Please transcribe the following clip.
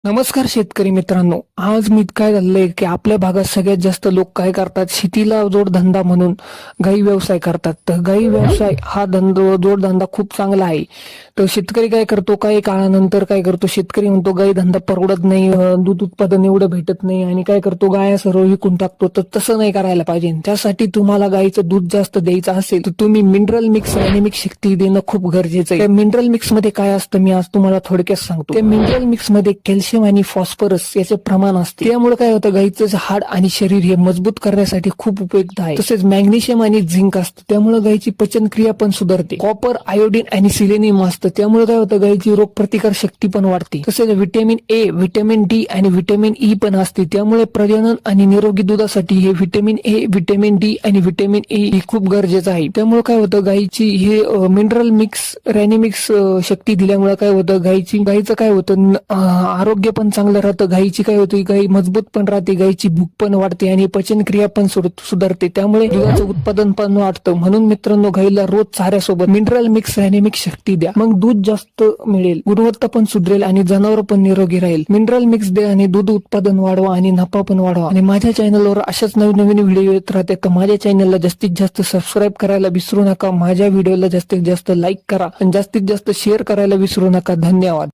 नमस्कार शेतकरी मित्रांनो. आज मी काय झालंय की आपल्या भागात सगळ्यात जास्त लोक काय करतात, शेतीला जोडधंदा म्हणून गाई व्यवसाय करतात. तर गाई व्यवसाय हा जोडधंदा खूप चांगला आहे. तर शेतकरी काय करतो, काही काळानंतर काय करतो, शेतकरी म्हणतो गाई धंदा परवडत नाही, दूध उत्पादन एवढं भेटत नाही आणि काय करतो, गाया सर्व विकून टाकतो. तर तसं नाही करायला पाहिजे. त्यासाठी तुम्हाला गाईचं दूध जास्त द्यायचं असेल तर तुम्ही मिनरल मिक्स आणि मिक्स शक्ती देणं खूप गरजेचं आहे. मिनरल मिक्स मध्ये काय असतं मी आज तुम्हाला थोडक्यात सांगतो. त्या मिनरल मिक्स मध्ये कॅल्शियम आणि फॉस्फरस याचे प्रमाण असते. त्यामुळे काय होतं, गाईचं हाड आणि शरीर हे मजबूत करण्यासाठी खूप उपयुक्त आहे. तसेच मॅग्नेशियम आणि झिंक असतं, त्यामुळे गाईची पचनक्रिया पण सुधारते. कॉपर, आयोडीन आणि सिलेनियम असतं, त्यामुळे काय होतं, गाईची रोगप्रतिकार शक्ती पण वाढते. तसेच व्हिटॅमिन ए, व्हिटॅमिन डी आणि व्हिटॅमिन ई पण असते, त्यामुळे प्रजनन आणि निरोगी दुधासाठी हे व्हिटॅमिन ए, व्हिटॅमिन डी आणि व्हिटॅमिन ई हे खूप गरजेचं आहे. त्यामुळे काय होतं, गाईची हे मिनरल मिक्स रॅनिमिक्स शक्ती दिल्यामुळे काय होतं, गाईचं काय होतं, आरोग्य पण चांगलं राहतं. गाईची काय होती, गाई मजबूत पण राहते, गाईची भूक पण वाढते आणि पचनक्रिया पण सुधारते. त्यामुळे दुधाचं उत्पादन पण वाढतं. म्हणून मित्रांनो, गाईला रोज चाऱ्यासोबत मिनरल मिक्स आणि मिक्स शक्ती द्या. मग दूध जास्त मिळेल, गुणवत्ता पण सुधरेल आणि जनावर पण निरोगी राहील. मिनरल मिक्स द्या आणि दूध उत्पादन वाढवा आणि नफा पण वाढवा. आणि माझ्या चॅनलवर अशाच नवीन नवीन व्हिडिओ येत राहते. तर माझ्या चॅनलला जास्तीत जास्त सबस्क्राईब करायला विसरू नका. माझ्या व्हिडिओला जास्तीत जास्त लाईक करा आणि जास्तीत जास्त शेअर करायला विसरू नका. धन्यवाद.